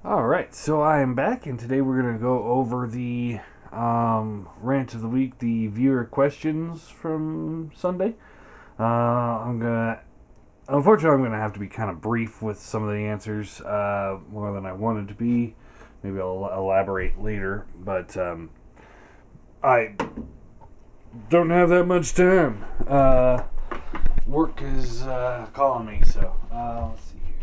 Alright, so I am back, and today we're going to go over the rant of the week, the viewer questions from Sunday. Unfortunately, I'm going to have to be kind of brief with some of the answers, more than I wanted to be. Maybe I'll elaborate later, but I don't have that much time. Work is calling me, so let's see here.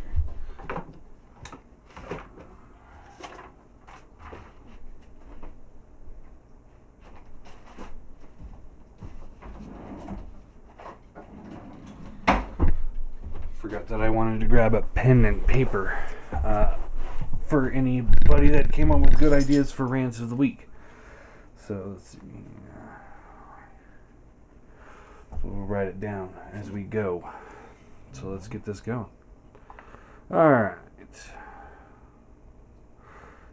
Forgot that I wanted to grab a pen and paper for anybody that came up with good ideas for rants of the week. So let's see. We'll write it down as we go. So let's get this going. Alright.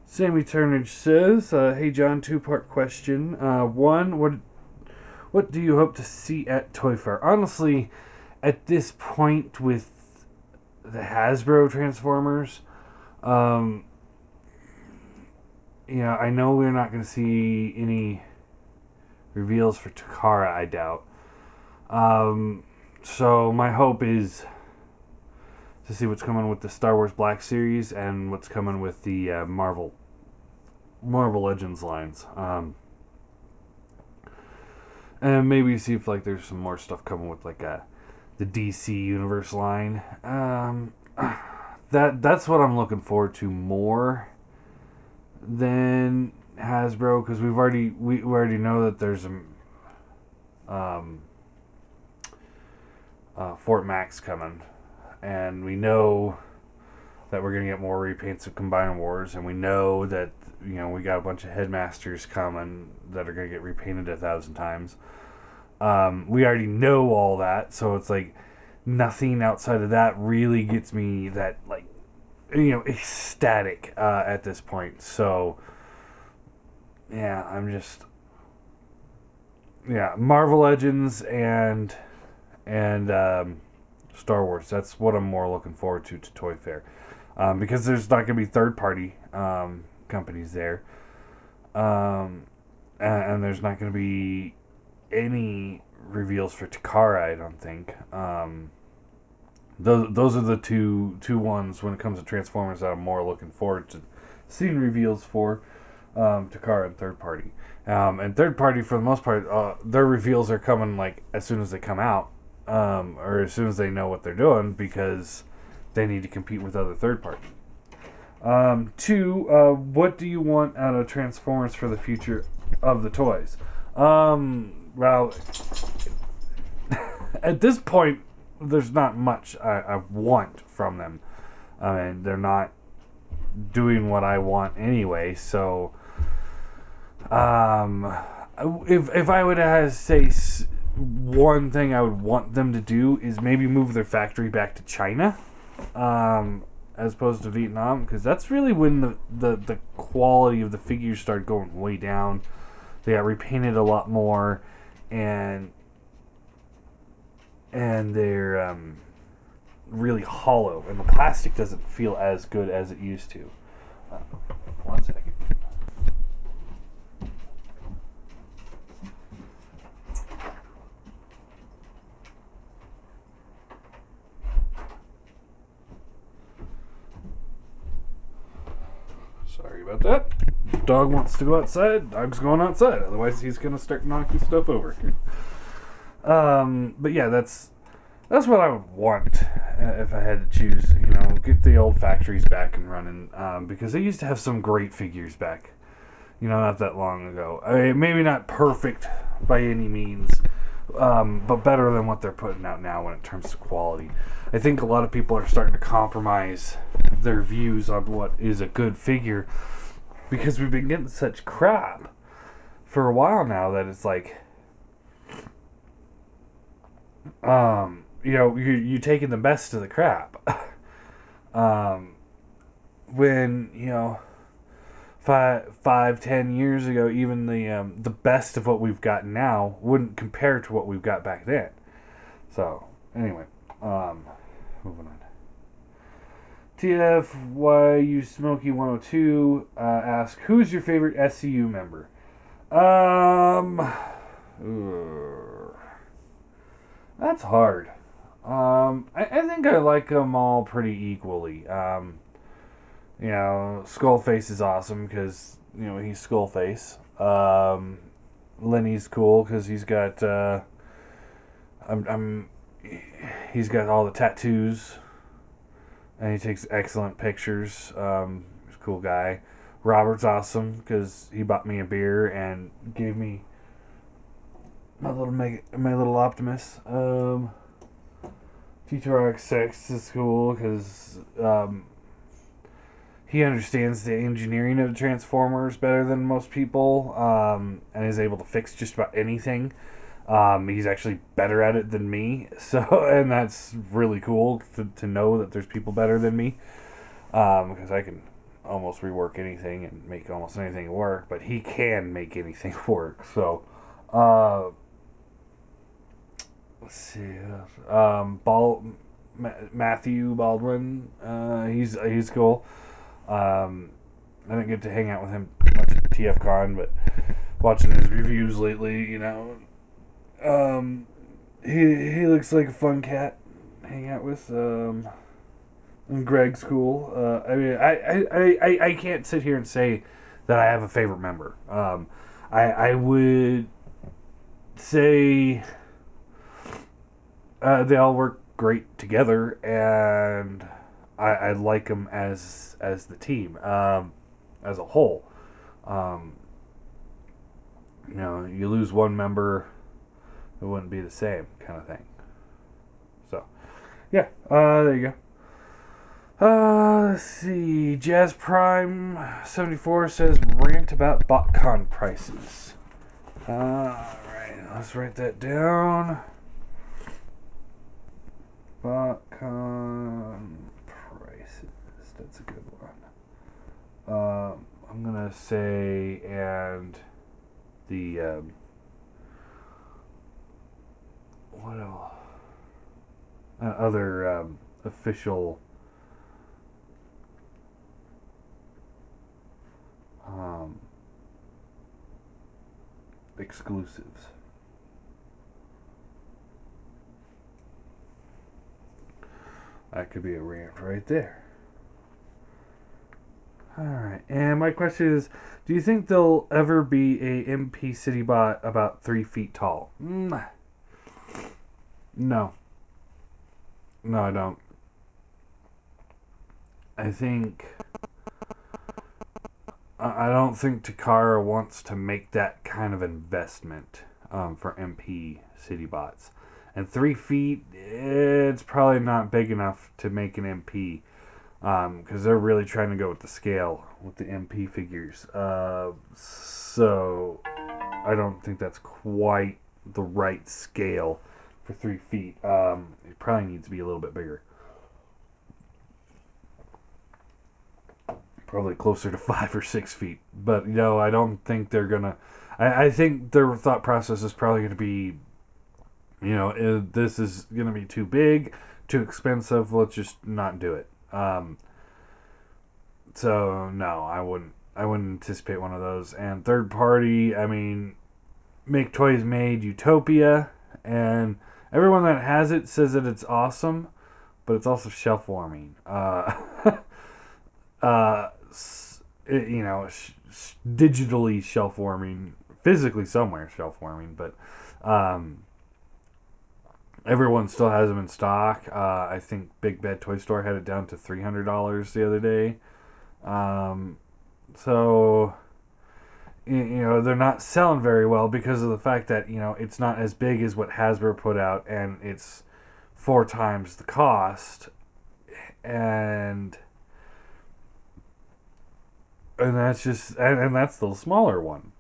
Sammy Turnage says, hey John, two-part question. One, what do you hope to see at Toy Fair? Honestly, at this point with the Hasbro Transformers, I know we're not going to see any reveals for Takara, I doubt. So my hope is to see what's coming with the Star Wars Black Series and what's coming with the Marvel Legends lines. And maybe see if there's some more stuff coming with the DC Universe line. That's what I'm looking forward to more than Hasbro, because we already know that there's Fort Max coming, and we know that we're gonna get more repaints of Combine Wars, and we know that we got a bunch of Headmasters coming that are gonna get repainted 1,000 times. We already know all that, so it's nothing outside of that really gets me that ecstatic at this point. So yeah, Marvel Legends and Star Wars. That's what I'm more looking forward to Toy Fair, because there's not gonna be third party companies there, and there's not gonna be any reveals for Takara, I don't think. Those are the two ones when it comes to Transformers that I'm more looking forward to seeing reveals for, Takara and third party. And third party, for the most part, their reveals are coming as soon as they come out, or as soon as they know what they're doing, because they need to compete with other third party. Two, what do you want out of Transformers for the future of the toys? Well, at this point, there's not much I want from them. I mean, they're not doing what I want anyway, so if I would have to say one thing I would want them to do is maybe move their factory back to China, as opposed to Vietnam, because that's really when the quality of the figures started going way down. They got repainted a lot more, and they're really hollow, and the plastic doesn't feel as good as it used to. One second. Sorry about that. Dog wants to go outside. Dog's going outside. Otherwise, he's gonna start knocking stuff over. But yeah, that's what I would want if I had to choose. Get the old factories back and running, because they used to have some great figures back. Not that long ago. I mean, maybe not perfect by any means, but better than what they're putting out now when it comes to quality. I think a lot of people are starting to compromise their views on what is a good figure, because we've been getting such crap for a while now that it's you're taking the best of the crap. When 5, 10 years ago, even the best of what we've got now wouldn't compare to what we've got back then. So anyway, moving on. TFYU Smokey 102 asks, who's your favorite SCU member? Um, that's hard. I think I like them all pretty equally. Skullface is awesome because, he's Skullface. Lenny's cool because he's got, he's got all the tattoos and he takes excellent pictures. He's a cool guy. Robert's awesome because he bought me a beer and gave me my little Optimus. T2RX6 is cool because he understands the engineering of the Transformers better than most people, and is able to fix just about anything. He's actually better at it than me, and that's really cool to know that there's people better than me, because I can almost rework anything and make almost anything work, but he can make anything work. So, let's see, Matthew Baldwin, he's cool. I didn't get to hang out with him much at TFCon, but watching his reviews lately, he looks like a fun cat to hang out with. And Greg's cool. I can't sit here and say that I have a favorite member. I would say they all work great together, and I like them as the team, as a whole. You lose one member, it wouldn't be the same kind of thing. So, yeah, there you go. Let's see. Jazz Prime 74 says rant about BotCon prices. Alright, let's write that down. BotCon prices. That's a good one. I'm gonna say, and the what else? Other official exclusives. That could be a rant right there. Alright, and my question is, do you think there'll ever be a MP City bot about 3 feet tall? No. No, I don't. I don't think Takara wants to make that kind of investment for MP City bots. And 3 feet, it's probably not big enough to make an MP, because they're really trying to go with the scale with the MP figures. So I don't think that's quite the right scale for 3 feet. It probably needs to be a little bit bigger. Probably closer to 5 or 6 feet. But, I don't think they're gonna... I think their thought process is probably going to be, this is going to be too big, too expensive, let's just not do it. So, no, I wouldn't anticipate one of those. And third party, Make Toys made Utopia, and everyone that has it says that it's awesome, but it's also shelf warming. Digitally shelf warming, physically somewhere shelf warming, but everyone still has them in stock. I think Big Bad Toy Store had it down to $300 the other day. So, they're not selling very well because of the fact that, it's not as big as what Hasbro put out, and it's 4 times the cost, and that's just, and that's the smaller one.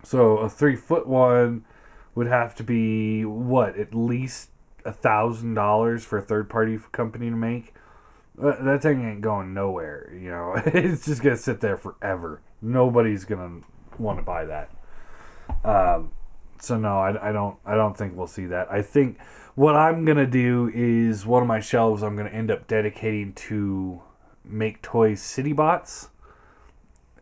So a 3-foot one would have to be at least $1,000 for a third-party company to make. That thing ain't going nowhere. It's just gonna sit there forever. Nobody's gonna want to buy that. So no, I don't think we'll see that. I think what I'm gonna do is one of my shelves I'm gonna end up dedicating to make toys city bots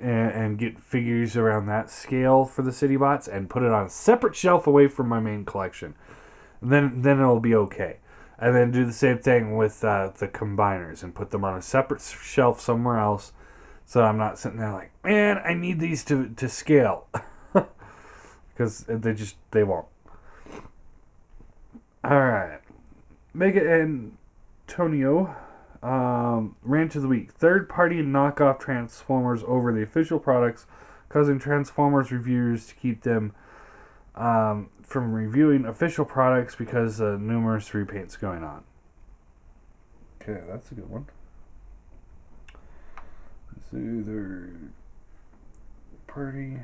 and get figures around that scale for the city bots and put it on a separate shelf away from my main collection. Then it'll be okay. And then do the same thing with the combiners and put them on a separate shelf somewhere else, so I'm not sitting there like, man, I need these to scale, because they won't. All right, Mega Antonio, Rant of the Week: third-party knockoff Transformers over the official products, causing Transformers reviewers to keep them from reviewing official products because numerous repaints going on. Okay, that's a good one. Let's do third party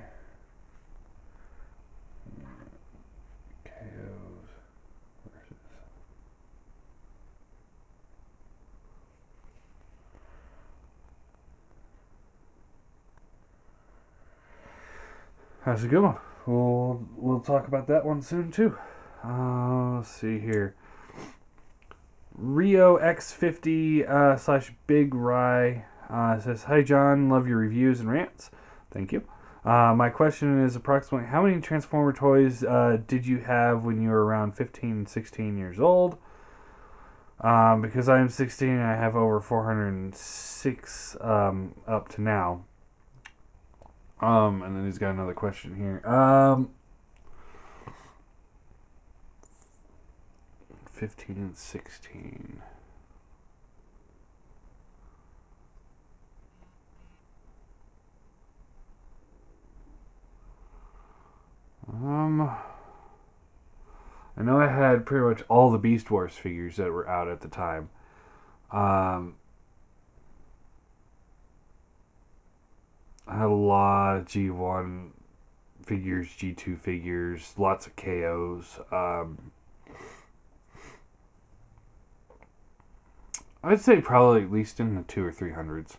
KOs versus. That's a good one. We'll talk about that one soon too. Let's see here. Rio X50 slash Big Rye says, "Hi John, love your reviews and rants. Thank you. My question is approximately how many Transformer toys did you have when you were around 15, 16 years old? Because I'm 16 and I have over 406 up to now." And then he's got another question here. 15 and 16. I know I had pretty much all the Beast Wars figures that were out at the time. I had a lot of G1 figures, G2 figures, lots of KOs. I'd say probably at least in the 200 or 300s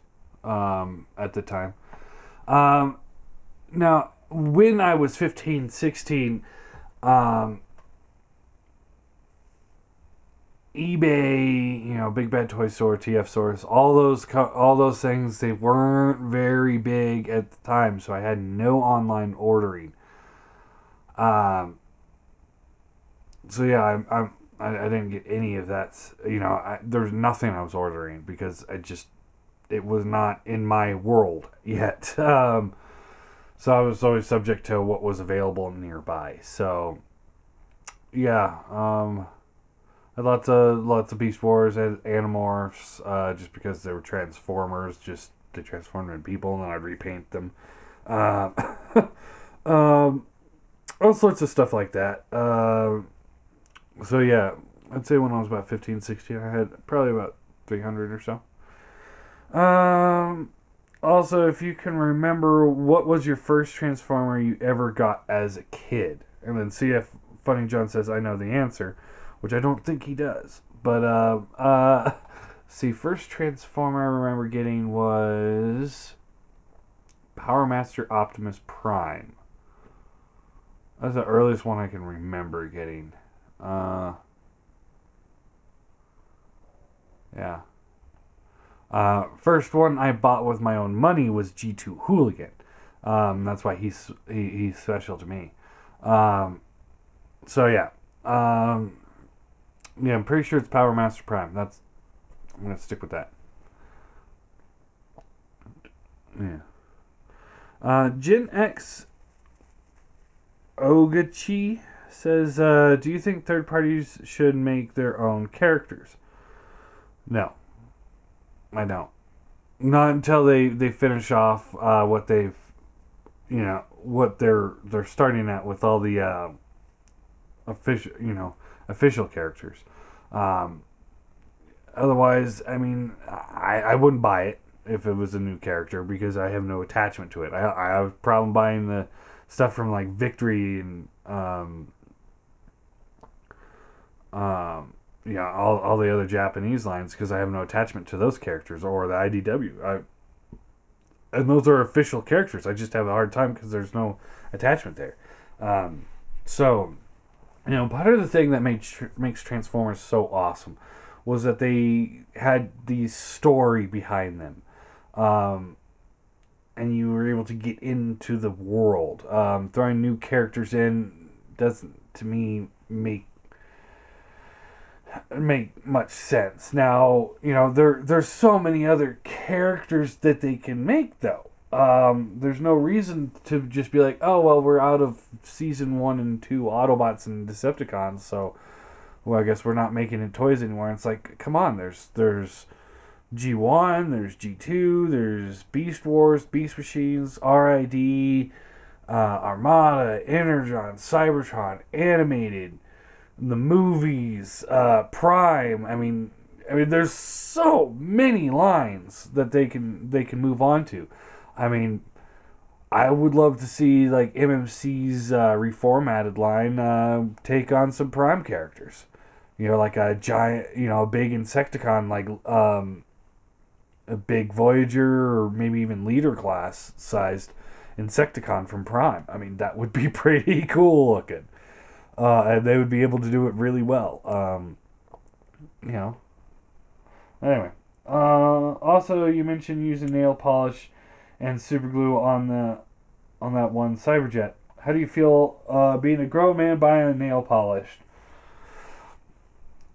at the time. Now, when I was 15, 16, eBay, Big Bad Toy Store, TF Stores, all those things, they weren't very big at the time, so I had no online ordering. So yeah, I didn't get any of that. There's nothing I was ordering because it was not in my world yet. So I was always subject to what was available nearby. So yeah, I had lots of Beast Wars and Animorphs, just because they were Transformers, they transformed into people, and then I'd repaint them. All sorts of stuff like that. So yeah, I'd say when I was about 15, 16, I had probably about 300 or so. Also, if you can remember, what was your first Transformer you ever got as a kid? And then CF Funny John says, I know the answer, which I don't think he does. But, first Transformer I remember getting was Power Master Optimus Prime. That's the earliest one I can remember getting. Yeah. First one I bought with my own money was G2 Hooligan. That's why he's special to me. So yeah. Yeah, I'm pretty sure it's Power Master Prime. I'm gonna stick with that. Yeah. Gen X Ogachi says, do you think third parties should make their own characters? No. I don't. Not until they finish off what they've, what they're starting at with all the official characters. Otherwise, I mean, I wouldn't buy it if it was a new character because I have no attachment to it. I have a problem buying the stuff from like Victory and all the other Japanese lines because I have no attachment to those characters or the IDW. And those are official characters. I just have a hard time because there's no attachment there. So, part of the thing that makes Transformers so awesome was that they had the story behind them. And you were able to get into the world. Throwing new characters in doesn't, to me, make much sense. Now, there's so many other characters that they can make, though. There's no reason to just be like, oh, well, we're out of season 1 and 2 Autobots and Decepticons, so, well, I guess we're not making it toys anymore. And it's like, come on, there's G1, there's G2, there's Beast Wars, Beast Machines, RID, Armada, Energon, Cybertron, Animated, the movies, Prime. I mean, there's so many lines that they can move on to. I mean, I would love to see like MMC's reformatted line take on some Prime characters. Like a giant, a big Insecticon, like a big Voyager or maybe even Leader class sized Insecticon from Prime. I mean, that would be pretty cool looking. And they would be able to do it really well. Anyway. Also, you mentioned using nail polish and super glue on that one Cyberjet. How do you feel being a grown man buying a nail polish?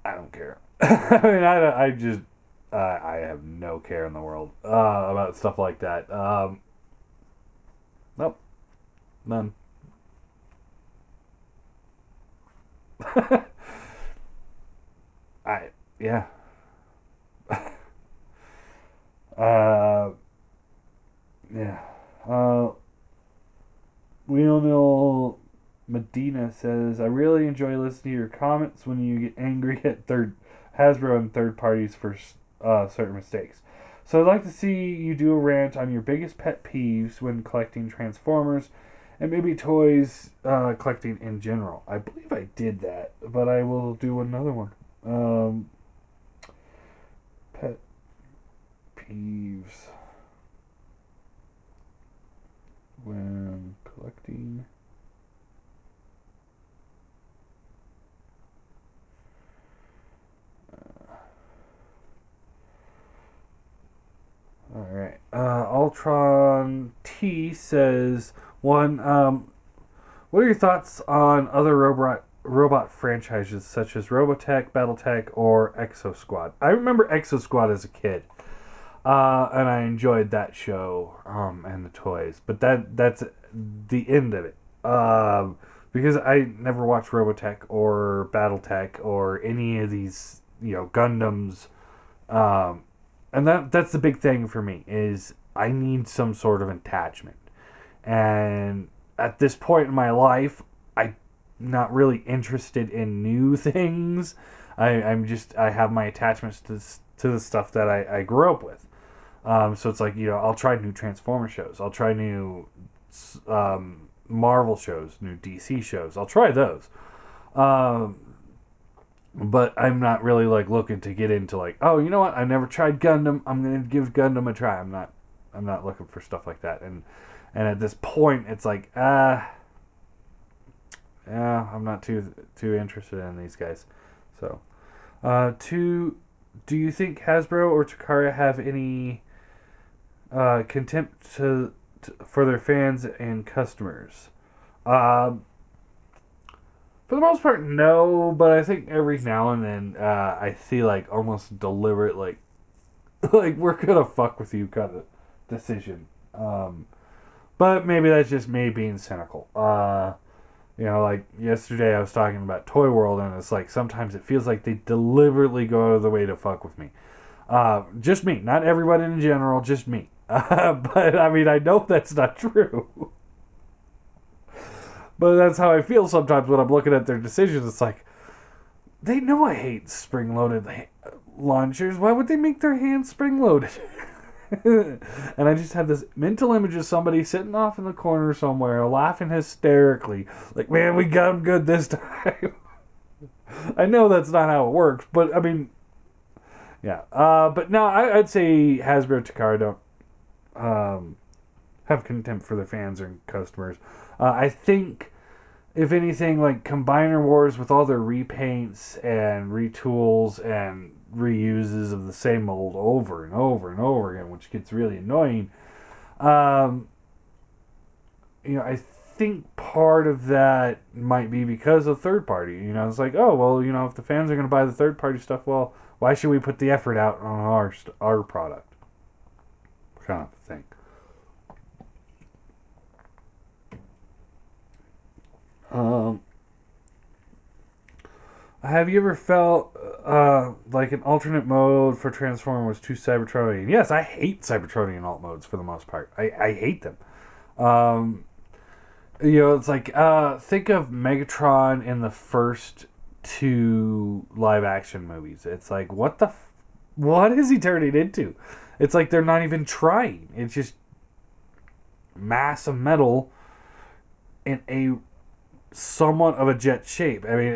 I don't care. I mean, I have no care in the world about stuff like that. Nope. None. Yeah. Yeah. Lionel Medina says, I really enjoy listening to your comments when you get angry at Hasbro and third parties for certain mistakes. So I'd like to see you do a rant on your biggest pet peeves when collecting Transformers and maybe toys collecting in general. I believe I did that, but I will do another one. Pet peeves when collecting all right. Ultron T says, one, what are your thoughts on other robot franchises such as Robotech, Battletech, or Exo Squad? I remember Exo Squad as a kid, and I enjoyed that show and the toys. But that's the end of it, because I never watched Robotech or Battletech or any of these, Gundams. And that's the big thing for me, is I need some sort of attachment. And at this point in my life, I'm not really interested in new things. I have my attachments to the stuff that I grew up with. So it's like, I'll try new Transformer shows. I'll try new Marvel shows, new DC shows. I'll try those. But I'm not really looking to get into oh, you know what? I never tried Gundam. I'm gonna give Gundam a try. I'm not looking for stuff like that. And at this point, it's yeah, I'm not too interested in these guys. So, do you think Hasbro or Takara have any contempt for their fans and customers? For the most part, no, but I think every now and then I see almost deliberate we're gonna fuck with you kind of decision. But maybe that's just me being cynical. Yesterday I was talking about Toy World, and it's sometimes it feels like they deliberately go out of the way to fuck with me. Just me, not everybody in general, just me. But I mean, I know that's not true. But that's how I feel sometimes when I'm looking at their decisions. It's they know I hate spring-loaded launchers. Why would they make their hands spring-loaded? And I just have this mental image of somebody sitting off in the corner somewhere, laughing hysterically. Man, we got them good this time. I know that's not how it works, but I mean, yeah. But no, I'd say Hasbro, Takara don't have contempt for their fans and customers. I think, if anything, Combiner Wars with all their repaints and retools and reuses of the same mold over and over and over again, which gets really annoying. I think part of that might be because of third party. It's like, oh, well, if the fans are going to buy the third party stuff, well, why should we put the effort out on our product? Kind of thing. Have you ever felt like an alternate mode for Transform was too Cybertronian? Yes, I hate Cybertronian alt modes for the most part. I hate them. It's like, think of Megatron in the first 2 live action movies. It's like, what is he turning into? It's like they're not even trying. It's just mass of metal in a somewhat of a jet shape. I mean,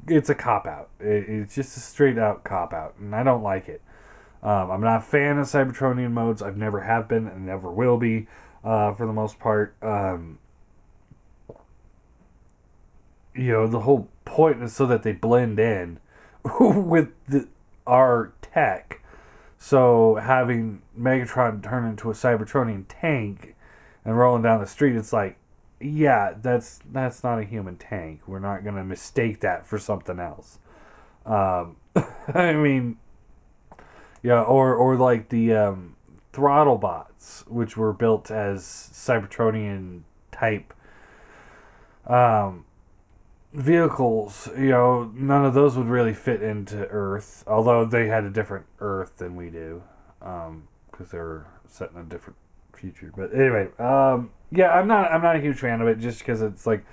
it's a cop-out. It's just a straight-out cop-out, and I don't like it. I'm not a fan of Cybertronian modes. I've never have been and never will be, for the most part. The whole point is so that they blend in with our tech. So having Megatron turn into a Cybertronian tank and rolling down the street, it's like, yeah, that's not a human tank. We're not going to mistake that for something else. I mean, yeah, or like the throttle bots, which were built as Cybertronian type vehicles. None of those would really fit into Earth, although they had a different Earth than we do, because they were set in a different future. But anyway, yeah, I'm not a huge fan of it, just because it's like,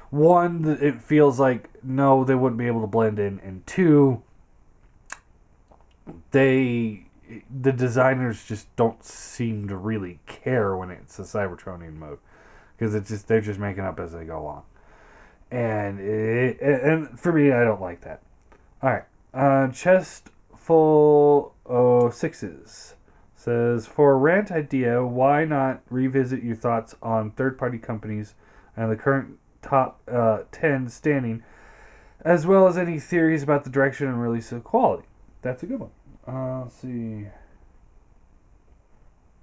one, it feels like, no, they wouldn't be able to blend in, and two, the designers just don't seem to really care when it's a Cybertronian mode, because they're just making up as they go along, and for me, I don't like that. All right, chest full of sixes says, for a rant idea, why not revisit your thoughts on third-party companies and the current top 10 standing, as well as any theories about the direction and release of quality. That's a good one. Let's see.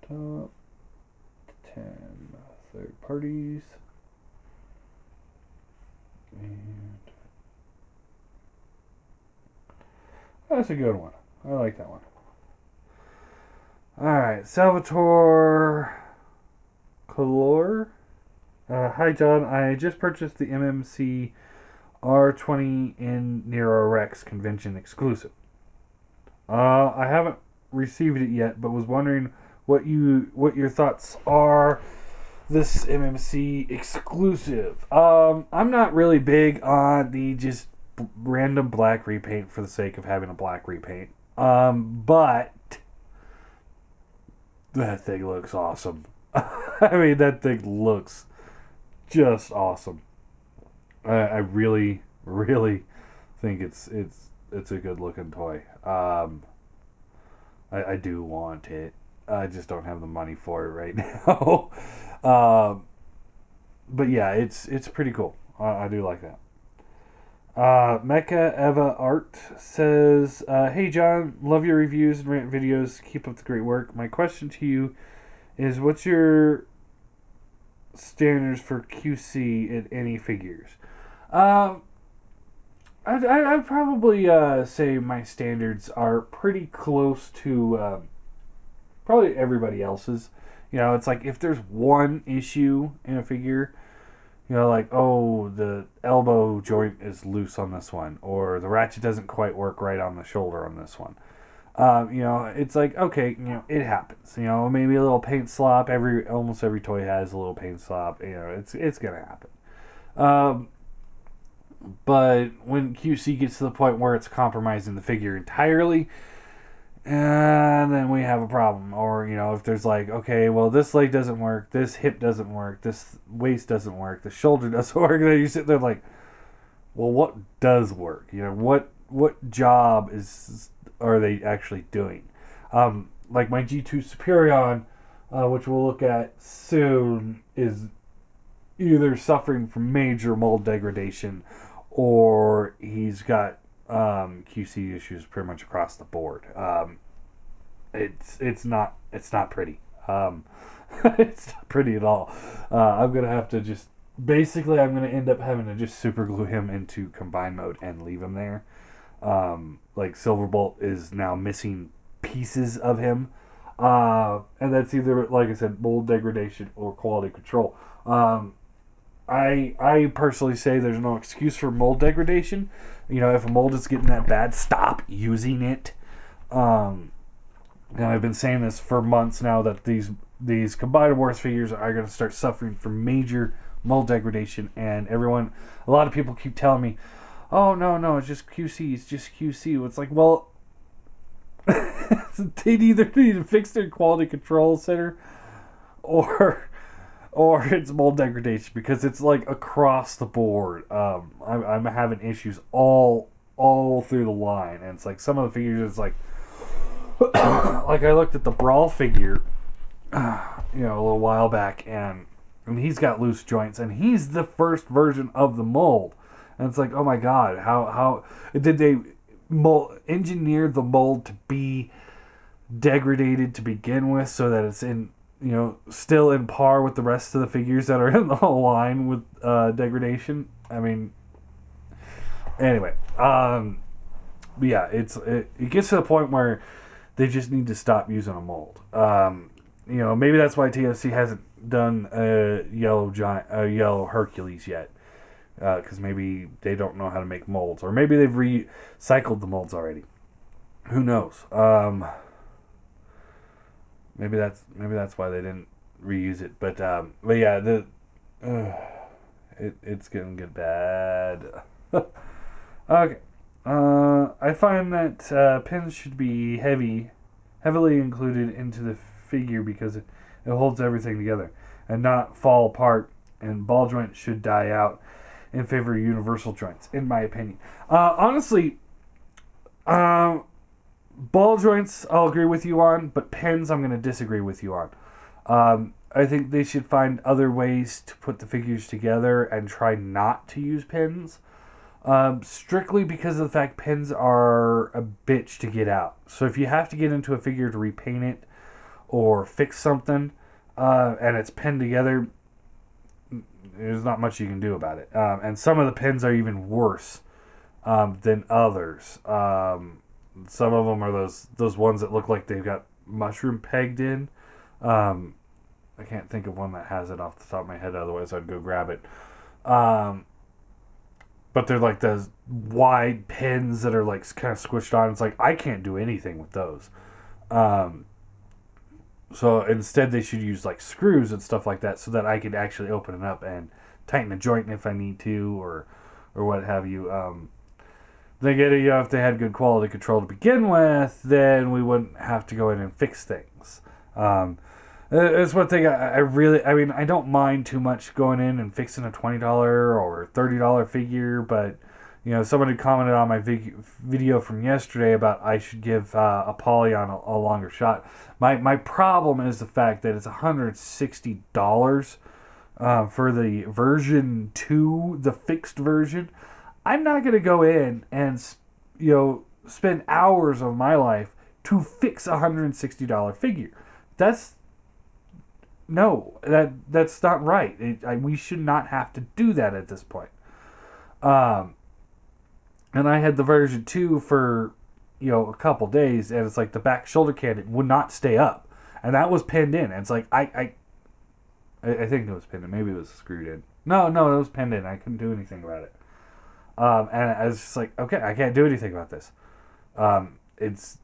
Top 10 third parties. And that's a good one. I like that one. Alright, Salvatore Color. Hi John, I just purchased the MMC R20 in Nero Rex convention exclusive. I haven't received it yet, but was wondering what your thoughts are. This MMC exclusive. I'm not really big on the just random black repaint for the sake of having a black repaint. But that thing looks awesome. I mean, that thing looks just awesome. I really, really think it's a good looking toy. I do want it. I just don't have the money for it right now. But yeah, it's pretty cool. I do like that. Mecha Eva Art says, hey John, love your reviews and rant videos. Keep up the great work. My question to you is, what's your standards for QC in any figures? I'd probably say my standards are pretty close to probably everybody else's. It's like, if there's one issue in a figure, like, oh, the elbow joint is loose on this one, or the ratchet doesn't quite work right on the shoulder on this one. It's like, okay, it happens. Maybe a little paint slop. Almost every toy has a little paint slop. It's gonna happen. But when QC gets to the point where it's compromising the figure entirely, and then we have a problem. Or, if there's like, okay, well, this leg doesn't work, this hip doesn't work, this waist doesn't work, the shoulder doesn't work, and then you sit there like, well, what does work? What job are they actually doing? Like my G2 Superion, which we'll look at soon, is either suffering from major mold degradation, or he's got QC issues pretty much across the board. It's not pretty. It's not pretty at all. I'm gonna have to just basically I'm gonna end up having to just super glue him into combine mode and leave him there. Like Silverbolt is now missing pieces of him, and that's either, like I said, mold degradation or quality control. I personally say there's no excuse for mold degradation. You know, if a mold is getting that bad, stop using it. And I've been saying this for months now that these Combined Wars figures are going to start suffering from major mold degradation, and a lot of people keep telling me, oh, no, it's just QC, it's just QC. It's like, well, they either need to fix their quality control center or it's mold degradation, because it's like across the board. I'm having issues all through the line, and it's like some of the figures, it's like like I looked at the Brawl figure, a little while back, and he's got loose joints, and he's the first version of the mold, and it's like, oh my god, how did they engineer the mold to be degraded to begin with, so that it's in still in par with the rest of the figures that are in the whole line with degradation. I mean, anyway, but yeah, it gets to the point where they just need to stop using a mold. Maybe that's why TFC hasn't done a yellow Hercules yet, because maybe they don't know how to make molds, or maybe they've recycled the molds already. Who knows? Maybe that's why they didn't reuse it. But yeah, it's getting good bad. Okay. I find that pins should be heavily included into the figure, because it holds everything together and not fall apart, and ball joints should die out in favor of universal joints, in my opinion. Honestly, ball joints I'll agree with you on, but pins I'm going to disagree with you on. I think they should find other ways to put the figures together and try not to use pins. Strictly because of the fact pins are a bitch to get out. So if you have to get into a figure to repaint it or fix something, and it's pinned together, there's not much you can do about it. And some of the pins are even worse than others. Some of them are those ones that look like they've got mushroom pegged in. I can't think of one that has it off the top of my head, otherwise I'd go grab it. But they're like those wide pins that are like kind of squished on. It's like, I can't do anything with those. So instead they should use like screws and stuff like that, so that I could actually open it up and tighten a joint if I need to, or what have you. If they had good quality control to begin with, then we wouldn't have to go in and fix things. It's one thing I don't mind too much going in and fixing a $20 or $30 figure, but someone had commented on my video from yesterday about I should give Apollyon a longer shot. My problem is the fact that it's $160 for the version 2, the fixed version. I'm not going to go in and spend hours of my life to fix a $160 figure. That's not right. We should not have to do that at this point. And I had the version 2 for a couple days, and it's like the back shoulder cannon would not stay up, and that was pinned in. And it's like I think it was pinned in. Maybe it was screwed in. No, it was pinned in. I couldn't do anything about it. And I was just like, okay, I can't do anything about this. It's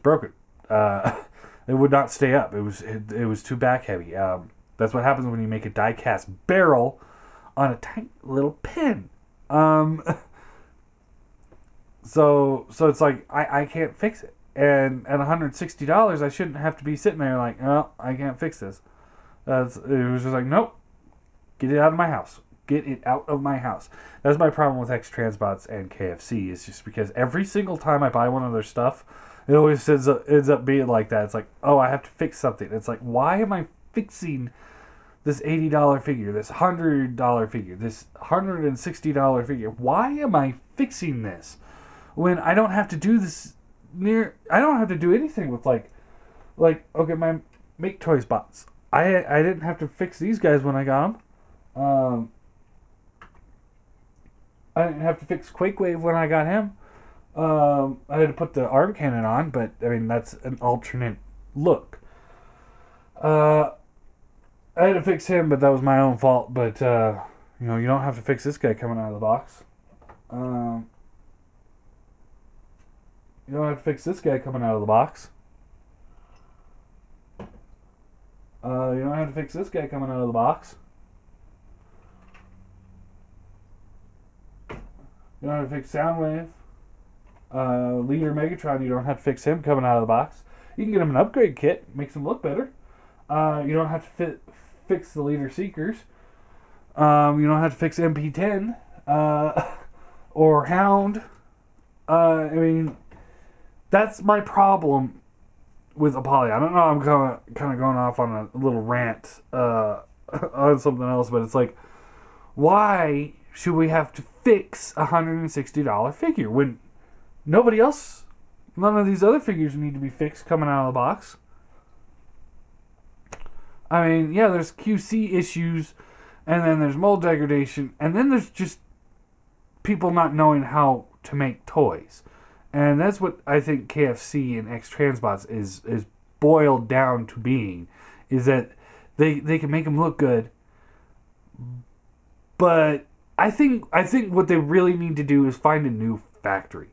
broken. It would not stay up. It was too back heavy. That's what happens when you make a die cast barrel on a tiny little pin. So it's like I can't fix it. And at $160, I shouldn't have to be sitting there like, oh, I can't fix this. It was just like, nope, get it out of my house. Get it out of my house. That's my problem with X-Transbots and KFC. It's just because every single time I buy one of their stuff, it always ends up being like that. It's like, oh, I have to fix something. It's like, why am I fixing this $80 figure, this $100 figure, this $160 figure? Why am I fixing this? when I don't have to do this I don't have to do anything with like okay, my Make Toys bots. I didn't have to fix these guys when I got them. I didn't have to fix Quakewave when I got him. I had to put the arm cannon on, but I mean that's an alternate look. I had to fix him, but that was my own fault. But you know, you don't have to fix this guy coming out of the box. You don't have to fix this guy coming out of the box. You don't have to fix this guy coming out of the box. You don't have to fix Soundwave. Leader Megatron, you don't have to fix him coming out of the box. You can get him an upgrade kit, makes him look better. You don't have to fix the Leader Seekers. You don't have to fix MP10 or Hound. I mean, that's my problem with Apollo. I don't know, I'm kind of going off on a little rant on something else, but it's like, why should we have to fix a $160 figure when nobody else, none of these other figures need to be fixed coming out of the box? I mean, yeah, there's QC issues, and then there's mold degradation, and then there's just people not knowing how to make toys. And that's what I think KFC and X-Transbots is boiled down to being, is that they can make them look good, but I think what they really need to do is find a new factory.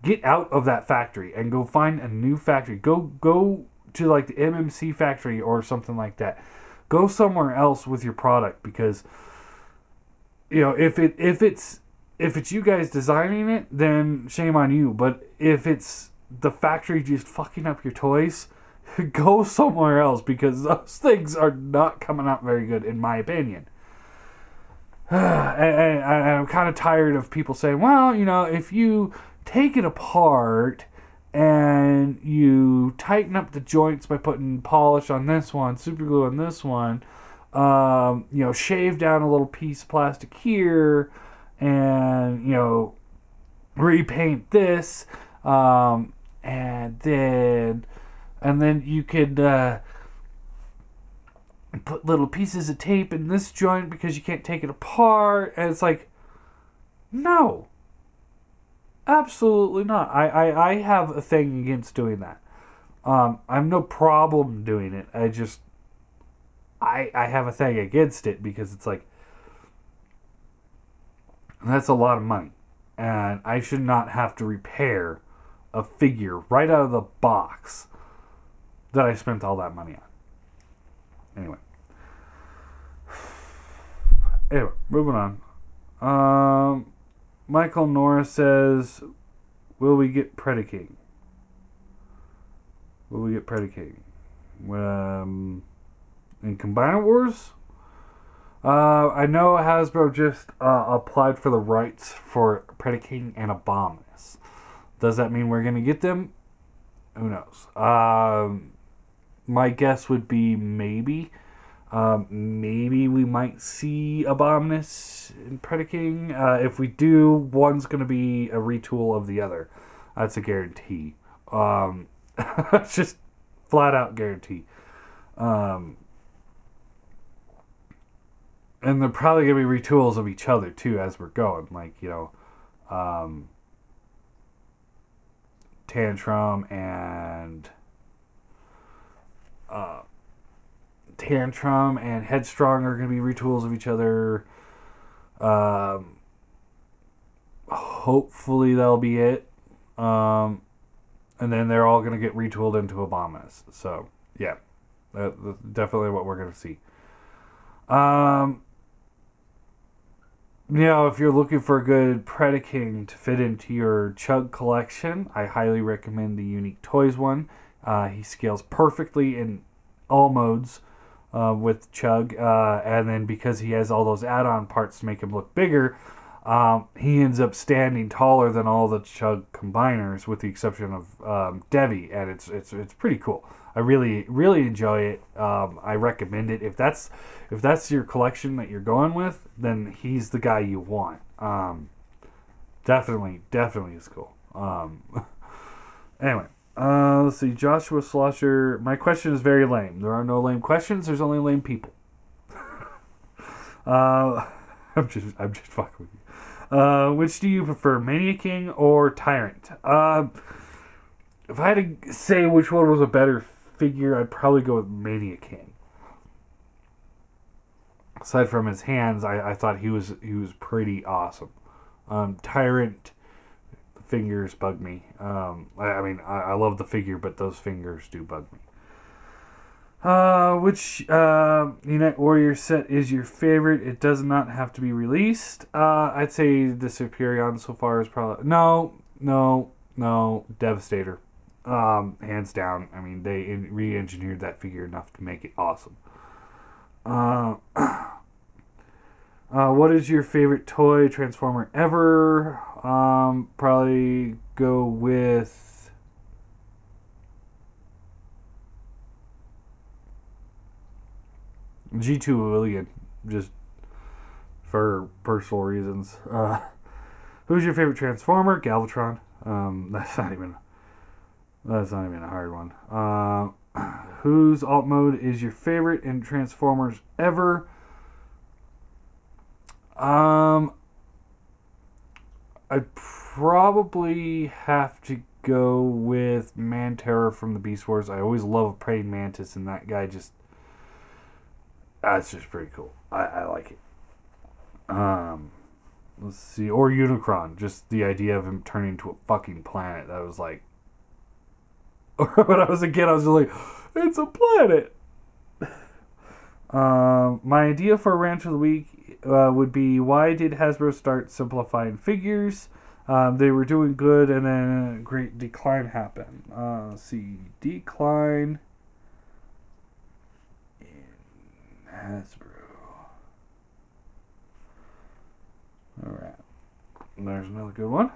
Get out of that factory and go find a new factory. Go to like the MMC factory or something like that. Go somewhere else with your product, because you know, if it's you guys designing it, then shame on you. But if it's the factory just fucking up your toys, go somewhere else, because those things are not coming out very good, in my opinion. And I'm kind of tired of people saying, well, you know, if you take it apart and you tighten up the joints by putting polish on this one, super glue on this one, you know, shave down a little piece of plastic here, and, you know, repaint this, and then you could put little pieces of tape in this joint because you can't take it apart. And it's like, no, absolutely not. I have a thing against doing that. I have no problem doing it. I have a thing against it, because it's like, that's a lot of money, and I should not have to repair a figure right out of the box that I spent all that money on. Anyway, moving on. Michael Norris says, will we get Predaking? Will we get Predaking? In Combiner Wars? I know Hasbro just applied for the rights for Predaking and Abominus. Does that mean we're going to get them? Who knows? My guess would be maybe. Maybe we might see Abominus and Predaking. If we do, one's going to be a retool of the other. That's a guarantee. It's just flat out guarantee. And they're probably going to be retools of each other, too, as we're going. Like, you know, Tantrum and Headstrong are going to be retools of each other. Hopefully that'll be it. And then they're all going to get retooled into Abominus. So, yeah. That's definitely what we're going to see. You know, if you're looking for a good Predaking to fit into your Chug collection, I highly recommend the Unique Toys one. He scales perfectly in all modes with Chug, and then because he has all those add-on parts to make him look bigger, he ends up standing taller than all the Chug combiners, with the exception of Devi, and it's pretty cool. I really enjoy it. I recommend it. If that's your collection that you're going with, then he's the guy you want. Definitely is cool. Anyway, let's see. Joshua Slosher. My question is very lame. There are no lame questions. There's only lame people. I'm just fucking with you. Which do you prefer, Mania King or Tyrant? If I had to say which one was a better figure, I'd probably go with Mania King. Aside from his hands, I thought he was pretty awesome. Tyrant fingers bug me. I mean, I love the figure, but those fingers do bug me. Which Unite Warrior set is your favorite? It does not have to be released. I'd say the Superion so far is probably no Devastator. Hands down. I mean, they re-engineered that figure enough to make it awesome. What is your favorite toy Transformer ever? Probably go with G2 Lillian, just for personal reasons. Who's your favorite Transformer? Galvatron. That's not even a hard one. Whose alt mode is your favorite in Transformers ever? I'd probably have to go with Manterror from the Beast Wars. I always love Praying Mantis, and that guy just... That's just pretty cool. I like it. Let's see. Or Unicron. Just the idea of him turning into a fucking planet. That was like... When I was a kid, I was like, it's a planet! My idea for a Rant of the Week would be, why did Hasbro start simplifying figures? They were doing good, and then a great decline happened. Let's see. Decline in Hasbro. Alright. There's another good one.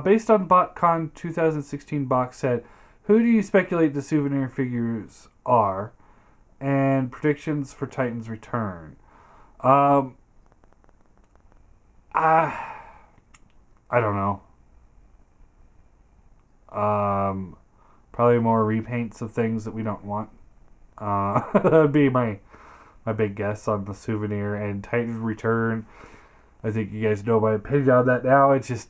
Based on BotCon 2016 box set, who do you speculate the souvenir figures are? And predictions for Titan's return. I don't know. Probably more repaints of things that we don't want. That would be my big guess on the souvenir and Titan's return. I think you guys know my opinion on that now. It's just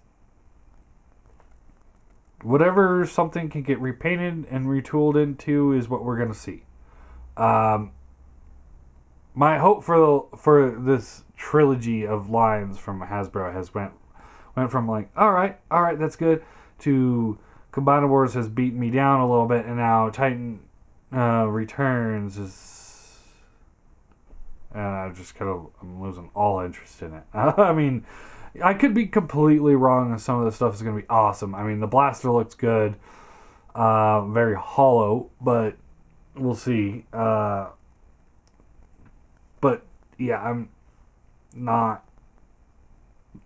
whatever something can get repainted and retooled into is what we're gonna see. My hope for this trilogy of lines from Hasbro has went from like, all right, that's good, to Combiner Wars has beaten me down a little bit, and now Titan Returns is, I'm losing all interest in it. I mean, I could be completely wrong, and some of the stuff is going to be awesome. I mean, the blaster looks good, very hollow, but we'll see. But yeah, I'm not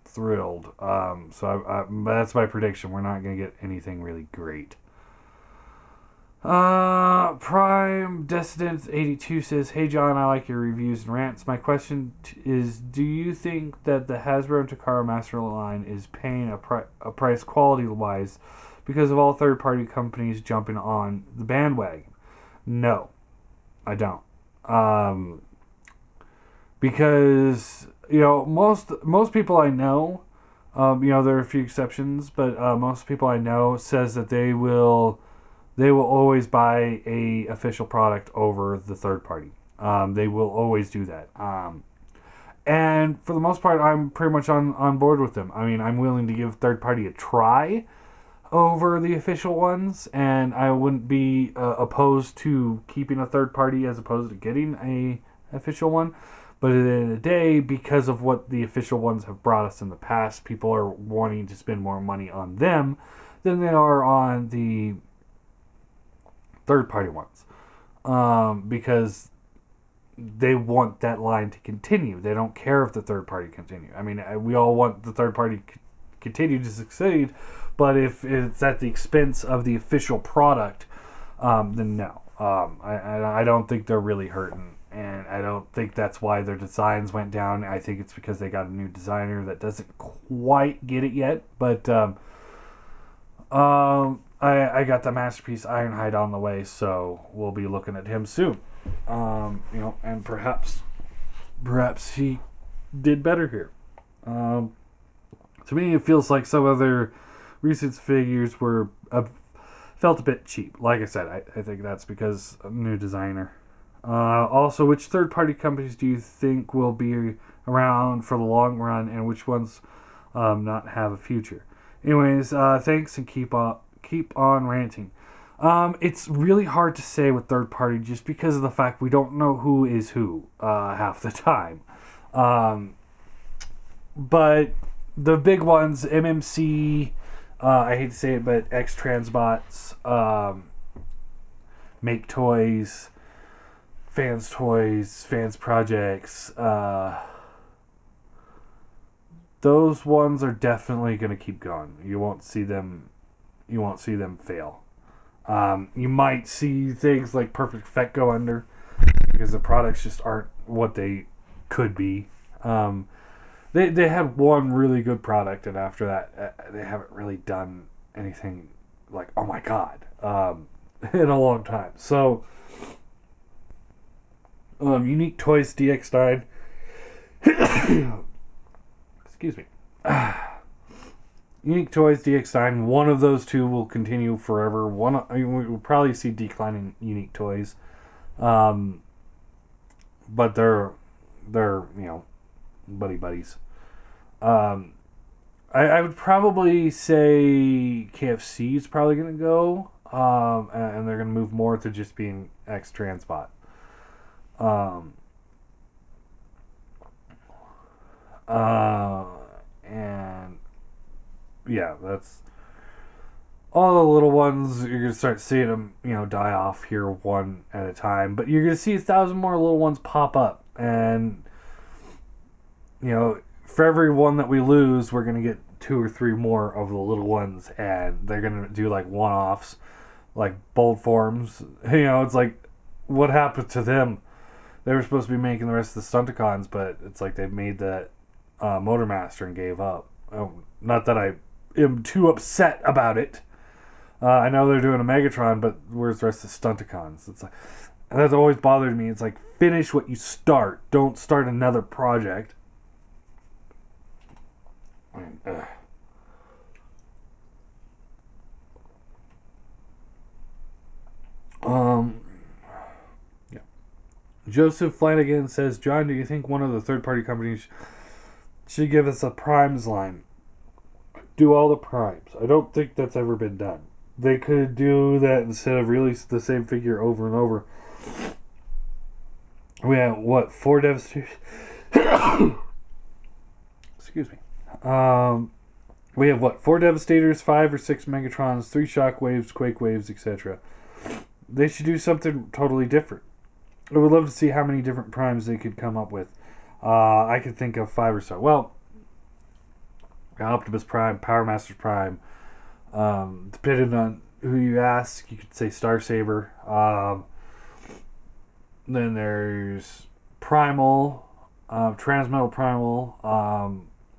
thrilled. So that's my prediction. We're not going to get anything really great. Prime Dissident 82 says, "Hey John, I like your reviews and rants. My question is, do you think that the Hasbro and Takara Master line is paying a price quality-wise because of all third-party companies jumping on the bandwagon?" No, I don't. Because, most people I know, there are a few exceptions, but most people I know says that they will always buy a official product over the third party. They will always do that. And for the most part, I'm pretty much on board with them. I mean, I'm willing to give third party a try over the official ones, and I wouldn't be opposed to keeping a third party as opposed to getting a official one. But at the end of the day, because of what the official ones have brought us in the past, people are wanting to spend more money on them than they are on the third-party ones, because they want that line to continue. They don't care if the third party continue. I mean, we all want the third party continue to succeed, but if it's at the expense of the official product, then no. I don't think they're really hurting. And I don't think that's why their designs went down. I think it's because they got a new designer that doesn't quite get it yet. But I got the Masterpiece Ironhide on the way, so we'll be looking at him soon. And perhaps he did better here. To me, it feels like some other recent figures were felt a bit cheap. Like I said, I think that's because of new designer. Also, which third-party companies do you think will be around for the long run, and which ones not have a future? Anyways, thanks, and keep on ranting. It's really hard to say with third-party just because of the fact we don't know who is who half the time. But the big ones, MMC, I hate to say it, but X-Transbots, Make Toys, Fans Toys, Fans Projects, those ones are definitely going to keep going. You won't see them fail. You might see things like Perfect Effect go under because the products just aren't what they could be. They had one really good product, and after that, they haven't really done anything like, oh my god, in a long time. So, Unique Toys DX9. Excuse me. Unique Toys DX9. One of those two will continue forever. We'll probably see declining Unique Toys, but they're buddies. I would probably say KFC is probably going to go, and they're going to move more to just being X-Transbot. And yeah, that's all the little ones. You're going to start seeing them, die off here one at a time, but you're going to see 1,000 more little ones pop up, and for every one that we lose, we're going to get 2 or 3 more of the little ones, and they're going to do like one-offs, like Bold Forms. It's like, what happened to them? They were supposed to be making the rest of the Stunticons, but it's like they made that Motormaster and gave up. Not that I am too upset about it. I know they're doing a Megatron, but where's the rest of the Stunticons? It's like, and that's always bothered me. It's like, finish what you start. Don't start another project. Yeah. Joseph Flanagan says, John, do you think one of the third-party companies should give us a Primes line? Do all the Primes. I don't think that's ever been done. They could do that instead of release the same figure over and over. We have, 4 Devastators? Excuse me. We have 4 Devastators, 5 or 6 Megatrons, 3 Shockwaves, Quake Waves, etc. They should do something totally different. I would love to see how many different primes they could come up with. I could think of 5 or so. Well, Optimus Prime, Power Masters Prime. Depending on who you ask, you could say Star Saber. Then there's Primal, Transmetal Primal,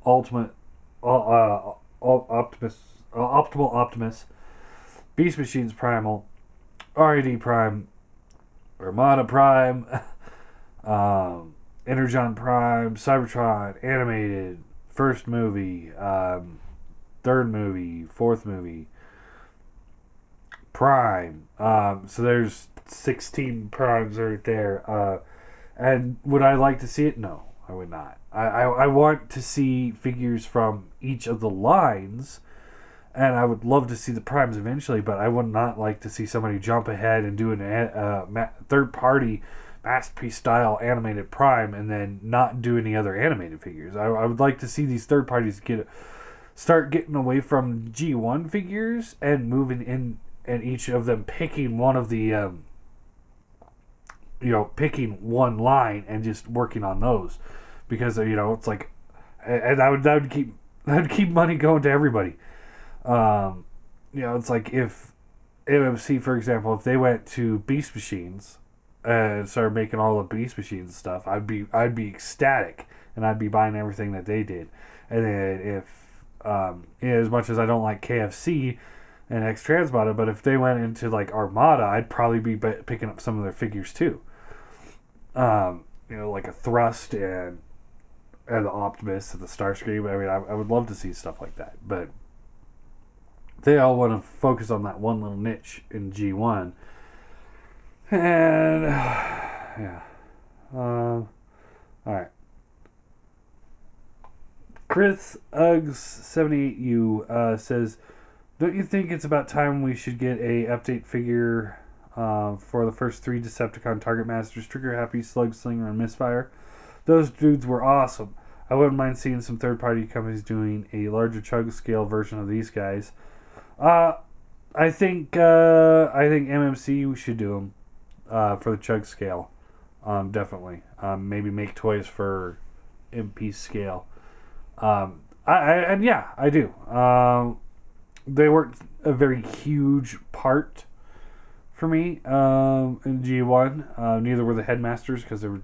Optimus, Optimal Optimus, Beast Machines Primal, RAD Prime, Armada Prime, Energon Prime, Cybertron, Animated, first movie, third movie, fourth movie, Prime. So there's 16 primes right there. And would I like to see it? No, I would not. I want to see figures from each of the lines, and I would love to see the primes eventually, but I would not like to see somebody jump ahead and do a third-party Masterpiece-style animated prime and then not do any other animated figures. I would like to see these third parties start getting away from G1 figures and moving in, and each of them picking one of the picking one line and just working on those, because it's like, and that would keep money going to everybody. It's like if MMC, for example, if they went to Beast Machines and started making all the Beast Machines and stuff, I'd be ecstatic, and I'd be buying everything that they did. And then if as much as I don't like KFC and X Transmata, but if they went into like Armada, I'd probably be picking up some of their figures too. Like a Thrust and the Optimus and the Starscream. I mean, I would love to see stuff like that, but they all want to focus on that one little niche in G1. And yeah, all right. Chris Uggs 78U says, "Don't you think it's about time we should get a update figure for the first 3 Decepticon Target Masters: Trigger Happy, Slug Slinger, and Misfire? Those dudes were awesome. I wouldn't mind seeing some third-party companies doing a larger chug scale version of these guys. I think MMC should do them for the chug scale. Definitely. Maybe make toys for MP scale. I do. They weren't a very huge part for me in G1. Neither were the Headmasters, because there were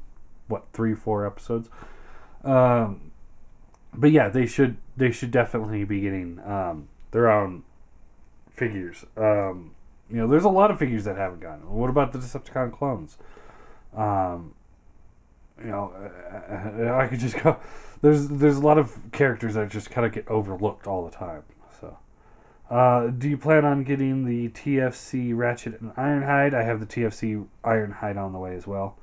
3-4 episodes. But yeah, they should definitely be getting their own figures. There's a lot of figures that haven't gotten. What about the Decepticon clones? I could just go. There's a lot of characters that just kind of get overlooked all the time. So, do you plan on getting the TFC Ratchet and Ironhide? I have the TFC Ironhide on the way as well.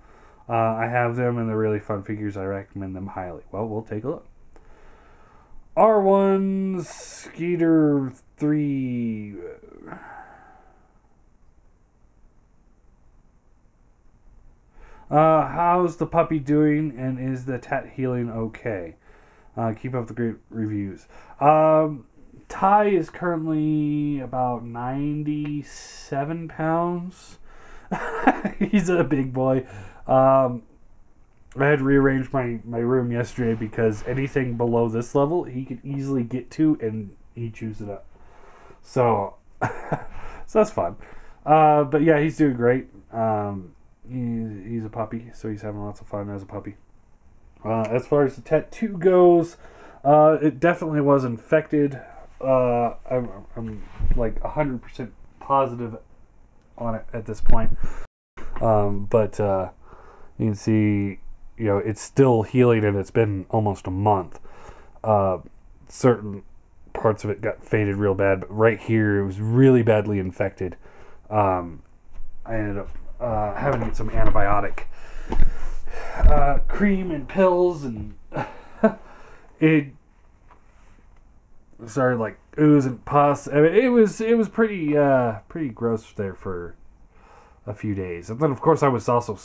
I have them, and they're really fun figures. I recommend them highly. Well, we'll take a look. R1 Skeeter 3. How's the puppy doing, and is the tat healing okay? Keep up the great reviews. Ty is currently about 97 pounds. He's a big boy. I had to rearrange my room yesterday because anything below this level he could easily get to, and he chews it up. So, so that's fun. But yeah, he's doing great. He's a puppy, so he's having lots of fun as a puppy. As far as the tattoo goes, it definitely was infected. I'm like 100% positive on it at this point. But you can see, it's still healing, and it's been almost a month. Certain parts of it got faded real bad, but right here it was really badly infected. I ended up having to get some antibiotic cream and pills, and it started like ooze and pus. I mean, it was pretty gross there for a few days, and then of course I was also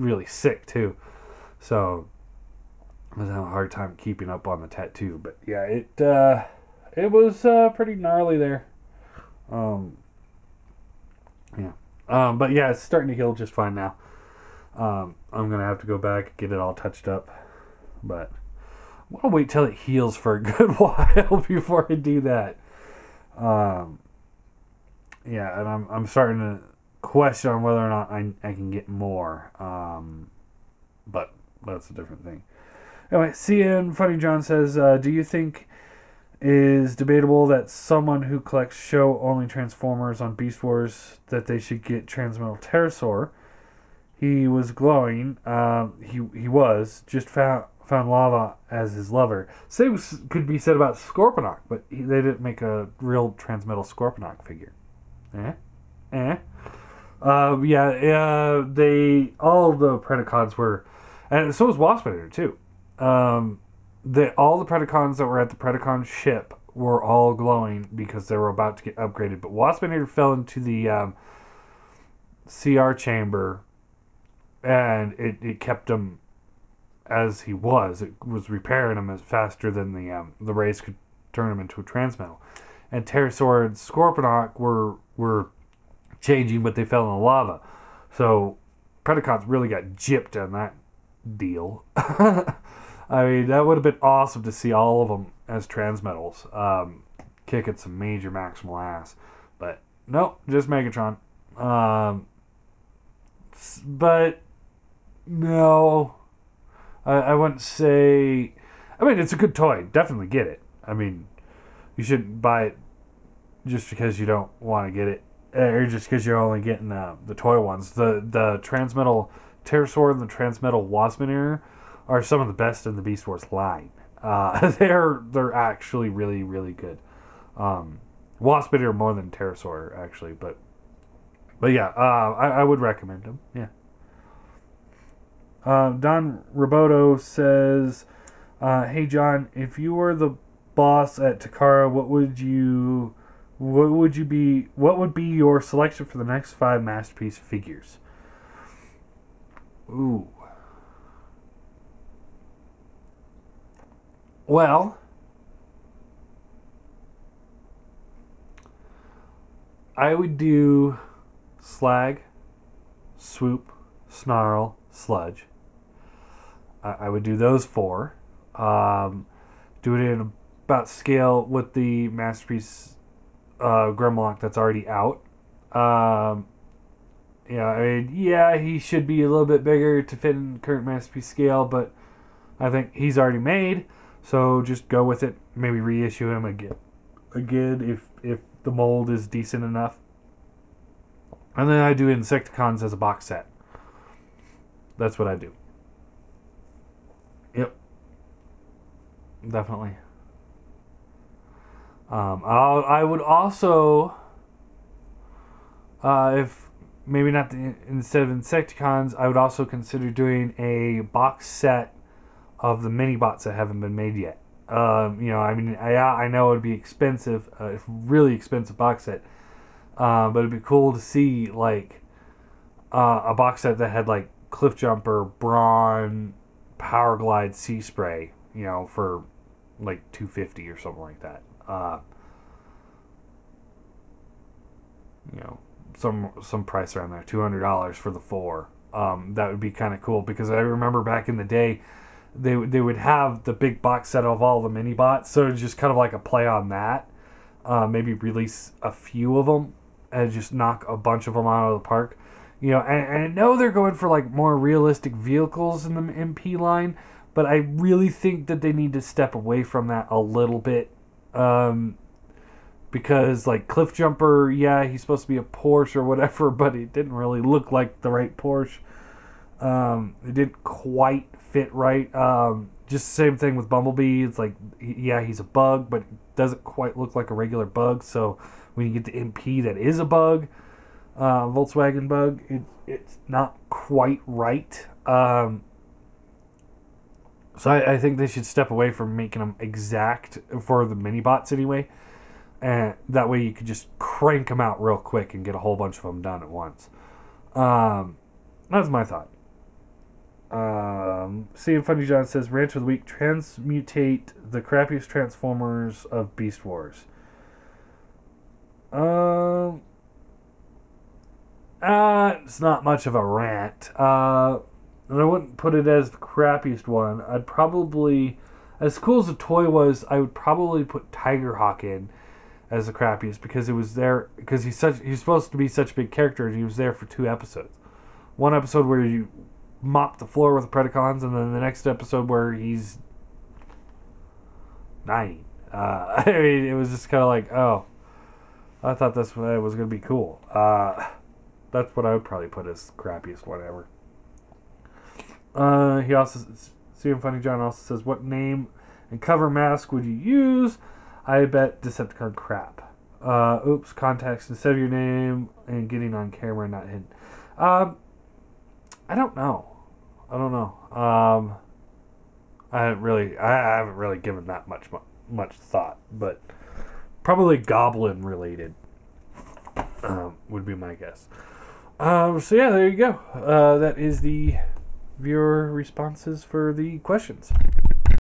really sick too, so I was having a hard time keeping up on the tattoo. But yeah, it was pretty gnarly there. But yeah, it's starting to heal just fine now. I'm gonna have to go back and get it all touched up, but I want to wait till it heals for a good while before I do that. And I'm starting to question on whether or not I can get more. But that's a different thing. Anyway, CN Funny John says, do you think is debatable that someone who collects show-only Transformers on Beast Wars, that they should get Transmetal Pterosaur? He was glowing. He was just found Lava as his lover. Same could be said about Scorponok, but they didn't make a real Transmetal Scorponok figure. They all the Predacons were, and so was Waspinator too. All the Predacons that were at the Predacon ship were all glowing because they were about to get upgraded. But Waspinator fell into the CR chamber, and it kept him as he was. It was repairing him as faster than the race could turn him into a Transmetal. And Pterosaur and Scorponok were changing, but they fell in the lava. So Predacons really got gypped on that deal. I mean, that would have been awesome to see all of them as Transmetals, kicking some major maximal ass. But nope, just Megatron. but no. I wouldn't say... I mean, it's a good toy. Definitely get it. I mean, you shouldn't buy it just because you don't want to get it, or just because you're only getting the toy ones. The Transmetal Pterosaur and the Transmetal Waspinator are some of the best in the Beast Wars line. They're actually really, really good. Waspinator more than Pterosaur, actually, but yeah, I would recommend them. Yeah. Don Roboto says, "Hey John, if you were the boss at Takara, what would be your selection for the next 5 Masterpiece figures?" Ooh. Well, I would do Slag, Swoop, Snarl, Sludge. I would do those 4. Do it in about scale with the Masterpiece Grimlock that's already out. He should be a little bit bigger to fit in current Masterpiece scale, but I think he's already made, so just go with it. Maybe reissue him again if the mold is decent enough. And then I do Insecticons as a box set. That's what I do. Yep. Definitely. I would also, if maybe not instead of Insecticons, I would also consider doing a box set of the mini bots that haven't been made yet. I know it would be expensive, really expensive box set, but it'd be cool to see like a box set that had like Cliff Jumper, Brawn, Power Glide, Sea Spray, for like $250 or something like that. Some price around there, $200 for the 4. That would be kind of cool, because I remember back in the day, they would have the big box set of all the mini bots, so it's just kind of like a play on that. Maybe release a few of them and just knock a bunch of them out of the park. And I know they're going for like more realistic vehicles in the MP line, but I really think that they need to step away from that a little bit. Because like Cliff Jumper, yeah, he's supposed to be a Porsche or whatever, but it didn't really look like the right Porsche. It didn't quite fit right. Just the same thing with Bumblebee. It's like, yeah, he's a bug, but it doesn't quite look like a regular bug. So when you get the MP that is a bug, Volkswagen bug, it's not quite right. So I think they should step away from making them exact for the mini bots anyway. And that way you could just crank them out real quick and get a whole bunch of them done at once. That's my thought. CM Funny John says, Rant of the Week, transmutate the crappiest Transformers of Beast Wars. It's not much of a rant. And I wouldn't put it as the crappiest one. I'd probably, as cool as the toy was, I would probably put Tigerhawk in as the crappiest, because it was there, because he's supposed to be such a big character, and he was there for 2 episodes. One episode where you mop the floor with the Predacons, and then the next episode where he's dying. It was just kind of like, oh, I thought this was going to be cool. That's what I would probably put as the crappiest one ever. He also, CM Funny John also says, what name and cover mask would you use? I bet Decepticon crap. Oops, context instead of your name and getting on camera, not hidden. I don't know. I haven't really given that much thought, but probably Goblin related would be my guess. So yeah, there you go. That is the viewer responses for the questions.